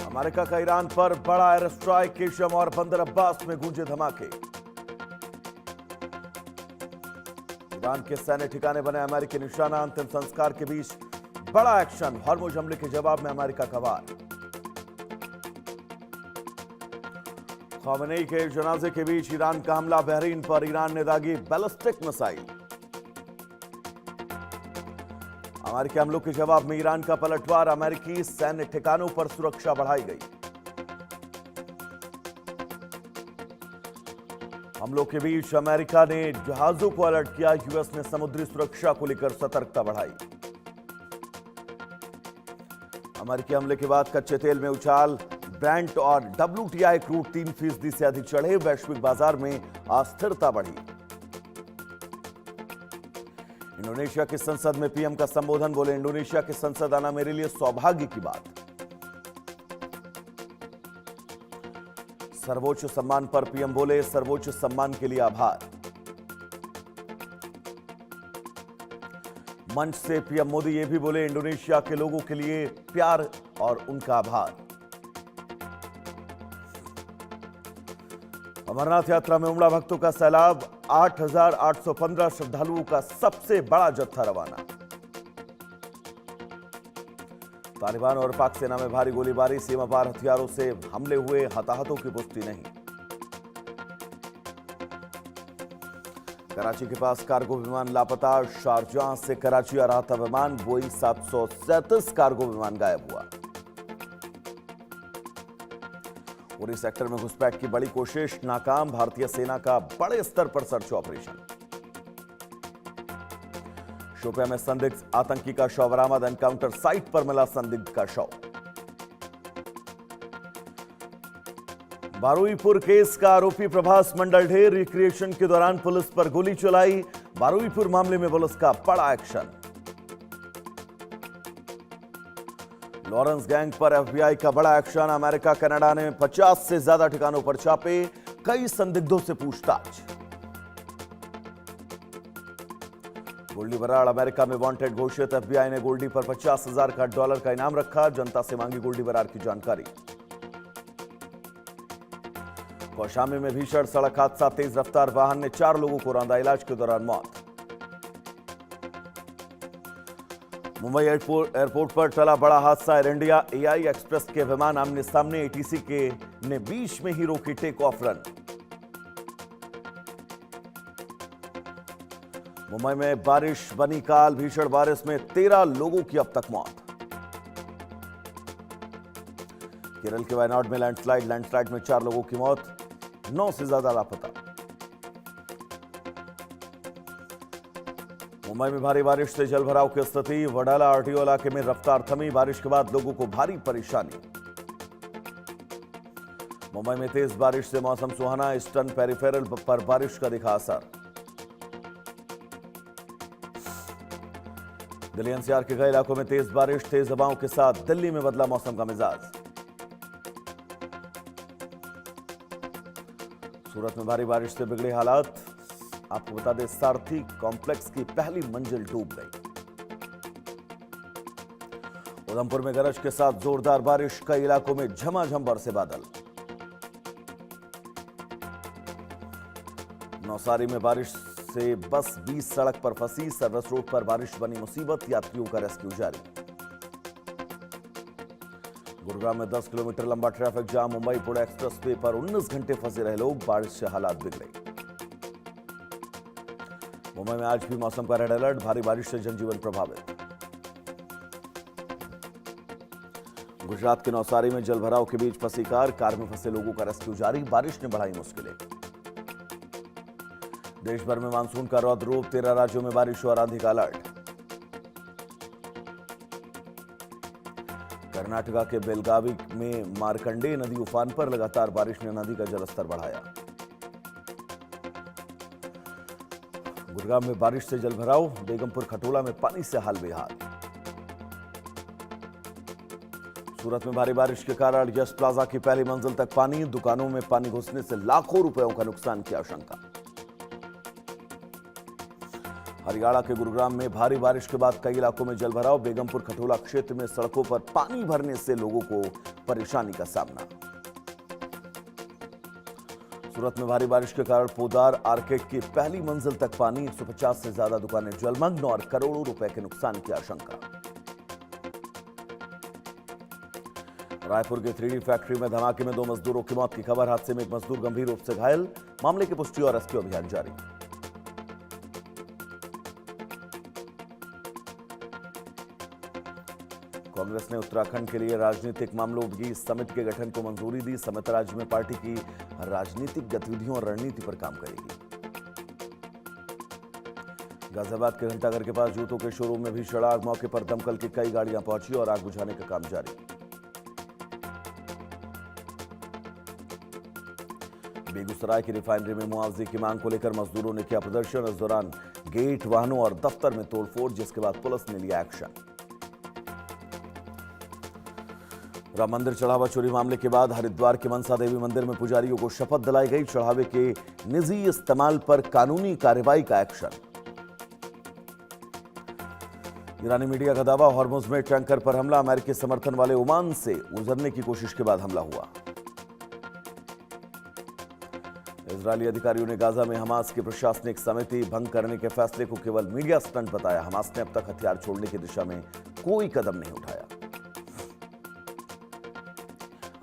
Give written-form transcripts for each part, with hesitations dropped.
America का Iran पर बड़ा एयर स्ट्राइक, केशम और बंदर अब्बास में गूंजे धमाके। ईरान के सैन्य ठिकाने बने अमेरिकी निशाना, अंतिम संस्कार के बीच बड़ा एक्शन, हॉर्मुज हमले के जवाब में अमेरिका का वार। ख़ामेनेई के जनाजे के बीच ईरान का हमला, बहरीन पर ईरान ने दागी बैलिस्टिक मिसाइल। अमेरिकी हमलों के जवाब में ईरान का पलटवार, अमेरिकी सैन्य ठिकानों पर सुरक्षा बढ़ाई गई। हमलों के बीच अमेरिका ने जहाजों को अलर्ट किया, यूएस ने समुद्री सुरक्षा को लेकर सतर्कता बढ़ाई। अमेरिकी हमले के बाद कच्चे तेल में उछाल, ब्रेंट और WTI क्रूड 3% से अधिक चढ़े, वैश्विक बाजार में अस्थिरता बढ़ी। इंडोनेशिया की संसद में पीएम का संबोधन, बोले इंडोनेशिया की संसद आना मेरे लिए सौभाग्य की बात। सर्वोच्च सम्मान पर पीएम बोले, सर्वोच्च सम्मान के लिए आभार। मंच से पीएम मोदी ये भी बोले, इंडोनेशिया के लोगों के लिए प्यार और उनका आभार। अमरनाथ यात्रा में उमड़ा भक्तों का सैलाब, 8,815 श्रद्धालुओं का सबसे बड़ा जत्था रवाना। तालिबान और पाक सेना में भारी गोलीबारी, सीमा पार हथियारों से हमले हुए, हताहतों की पुष्टि नहीं। कराची के पास कार्गो विमान लापता, शारजाह से कराची आ रहा था विमान, बोइंग 737 कार्गो विमान गायब हुआ। उरी सेक्टर में घुसपैठ की बड़ी कोशिश नाकाम, भारतीय सेना का बड़े स्तर पर सर्च ऑपरेशन। शोपिया में संदिग्ध आतंकी का शव बरामद, एनकाउंटर साइट पर मिला संदिग्ध का शव। बारुईपुर केस का आरोपी प्रभास मंडल ढेर, रिक्रिएशन के दौरान पुलिस पर गोली चलाई, बारुईपुर मामले में पुलिस का बड़ा एक्शन। लॉरेंस गैंग पर एफबीआई का बड़ा एक्शन, अमेरिका कनाडा ने 50 से ज्यादा ठिकानों पर छापे, कई संदिग्धों से पूछताछ। गोल्डी बराड़ अमेरिका में वांटेड घोषित, एफबीआई ने गोल्डी पर $50,000 का इनाम रखा, जनता से मांगी गोल्डी बराड़ की जानकारी। कौशाम्बी में भीषण सड़क हादसा, तेज रफ्तार वाहन ने 4 लोगों को रौंदा, इलाज के दौरान मौत। मुंबई एयरपोर्ट पर टला बड़ा हादसा, एयर इंडिया AI एक्सप्रेस के विमान आमने सामने, ATC के ने बीच में ही रोकी टेक ऑफ रन। मुंबई में बारिश बनी काल, भीषण बारिश में 13 लोगों की अब तक मौत। केरल के वायनाड में लैंडस्लाइड में 4 लोगों की मौत, 9 से ज्यादा लापता। मुंबई में भारी बारिश से जलभराव की स्थिति, वडाला RTO इलाके में रफ्तार थमी, बारिश के बाद लोगों को भारी परेशानी। मुंबई में तेज बारिश से मौसम सुहाना, ईस्टर्न पेरिफेरल पर बारिश का दिखा असर। दिल्ली NCR के कई इलाकों में तेज बारिश, तेज हवाओं के साथ दिल्ली में बदला मौसम का मिजाज। सूरत में भारी बारिश से बिगड़े हालात, आपको बता दें सारथी कॉम्प्लेक्स की पहली मंजिल डूब गई। उधमपुर में गरज के साथ जोरदार बारिश, कई इलाकों में झमाझम बरसे बादल। नौसारी में बारिश से बस 20 सड़क पर फंसी, सर्विस रोड पर बारिश बनी मुसीबत, यात्रियों का रेस्क्यू जारी। गुरुग्राम में 10 किलोमीटर लंबा traffic jam, Mumbai Pune express way पर 19 घंटे फंसे रहे लोग, बारिश से हालात बिगड़े। मुंबई में आज भी मौसम का रेड अलर्ट, भारी बारिश से जनजीवन प्रभावित। गुजरात के नौसारी में जलभराव के बीच फंसी कार में फंसे लोगों का रेस्क्यू जारी, बारिश ने बढ़ाई मुश्किलें। देश भर में मानसून का रौद्र रूप, 13 राज्यों में बारिश और आंधी का अलर्ट। कर्नाटका के बेलगावी में मार्कंडेय नदी उफान पर, लगातार बारिश ने नदी का जलस्तर बढ़ाया। गुरुग्राम में बारिश से जलभराव, बेगमपुर खटोला में पानी से हाल बेहाल। सूरत में भारी बारिश के कारण यश प्लाजा की पहली मंजिल तक पानी, दुकानों में पानी घुसने से लाखों रुपयों का नुकसान की आशंका। हरियाणा के गुरुग्राम में भारी बारिश के बाद कई इलाकों में जलभराव। बेगमपुर खटोला क्षेत्र में सड़कों पर पानी भरने से लोगों को परेशानी का सामना। सूरत में भारी बारिश के कारण पोदार आर्केड की पहली मंजिल तक पानी। 150 से ज्यादा दुकानें जलमग्न और करोड़ों रुपए के नुकसान की आशंका। रायपुर के 3D फैक्ट्री में धमाके में 2 मजदूरों की मौत की खबर। हादसे में एक मजदूर गंभीर रूप से घायल। मामले की पुष्टि और रेस्क्यू अभियान जारी। कांग्रेस ने उत्तराखंड के लिए राजनीतिक मामलों की समिति के गठन को मंजूरी दी। समिति राज्य में पार्टी की राजनीतिक गतिविधियों और रणनीति पर काम करेगी। गाजियाबाद के घंटाघर के पास जूतों के शोरूम में भी चढ़ा आग। मौके पर दमकल की कई गाड़ियां पहुंची और आग बुझाने का काम जारी। बेगूसराय की रिफाइनरी में मुआवजे की मांग को लेकर मजदूरों ने किया प्रदर्शन। इस दौरान गेट, वाहनों और दफ्तर में तोड़फोड़, जिसके बाद पुलिस ने लिया एक्शन। राम मंदिर चढ़ावा चोरी मामले के बाद हरिद्वार के मनसा देवी मंदिर में पुजारियों को शपथ दिलाई गई। चढ़ावे के निजी इस्तेमाल पर कानूनी कार्रवाई का एक्शन। ईरानी मीडिया का दावा, हॉर्मुज में टैंकर पर हमला। अमेरिकी समर्थन वाले ओमान से गुजरने की कोशिश के बाद हमला हुआ। इजरायली अधिकारियों ने गाजा में हमास की प्रशासनिक समिति भंग करने के फैसले को केवल मीडिया स्टंट बताया। हमास ने अब तक हथियार छोड़ने की दिशा में कोई कदम नहीं उठाया।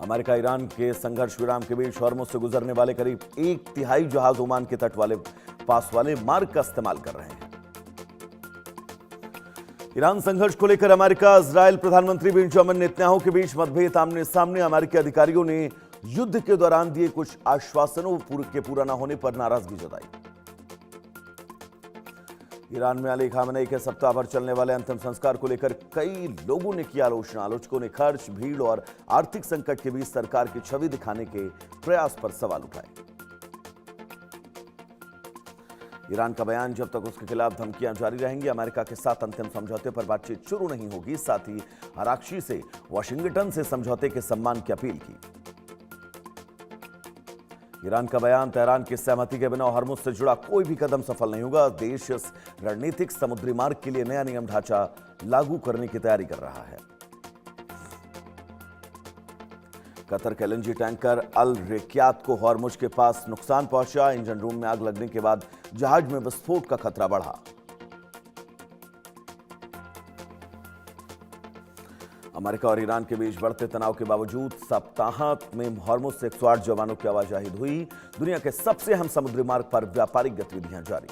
अमेरिका ईरान के संघर्ष विराम के बीच हॉर्मुज से गुजरने वाले करीब 1/3 जहाज ओमान के तट वाले पास वाले मार्ग का इस्तेमाल कर रहे हैं। ईरान संघर्ष को लेकर अमेरिका इजरायल प्रधानमंत्री बेंजामिन नेतन्याहू के बीच मतभेद आमने सामने। अमेरिकी अधिकारियों ने युद्ध के दौरान दिए कुछ आश्वासनों के पूरा न होने पर नाराजगी जताई। ईरान में अली खामेनेई के सप्ताह भर चलने वाले अंतिम संस्कार को लेकर कई लोगों ने की आलोचना। आलोचकों ने खर्च, भीड़ और आर्थिक संकट के बीच सरकार की छवि दिखाने के प्रयास पर सवाल उठाए। ईरान का बयान, जब तक उसके खिलाफ धमकियां जारी रहेंगी अमेरिका के साथ अंतिम समझौते पर बातचीत शुरू नहीं होगी। साथ ही आराक्ची से वाशिंगटन से समझौते के सम्मान की अपील की। ईरान का बयान, तेहरान की सहमति के बिना हॉर्मुज से जुड़ा कोई भी कदम सफल नहीं होगा। देश इस रणनीतिक समुद्री मार्ग के लिए नया नियम ढांचा लागू करने की तैयारी कर रहा है। कतर के एलएनजी टैंकर अल रेकियात को हॉर्मुज के पास नुकसान पहुंचा। इंजन रूम में आग लगने के बाद जहाज में विस्फोट का खतरा बढ़ा। अमेरिका और ईरान के बीच बढ़ते तनाव के बावजूद सप्ताहांत में हॉर्मुज से 108 जवानों की आवाजाही हुई। दुनिया के सबसे अहम समुद्री मार्ग पर व्यापारिक गतिविधियां जारी।